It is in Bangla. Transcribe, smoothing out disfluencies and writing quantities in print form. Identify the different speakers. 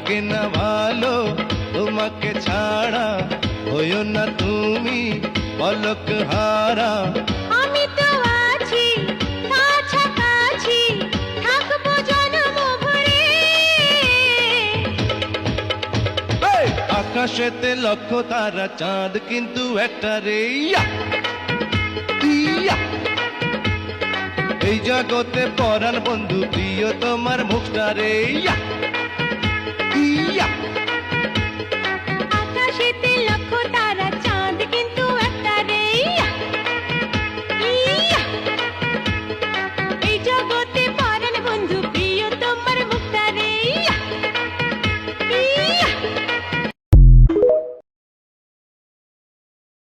Speaker 1: লাগে না ভালো তোমাকে ছাড়া, হইও না তুমি পলক হারা।
Speaker 2: আমি তো আছি কাছাকাছি, থাকবো জন্ম ভরে।
Speaker 1: আকাশেতে লক্ষ তারা, চাঁদ কিন্তু একটা রে। ইয়া! ইয়া! এই জগতে পরাণ বন্ধু, প্রিয় তোমার মুখটা রে। ইয়া!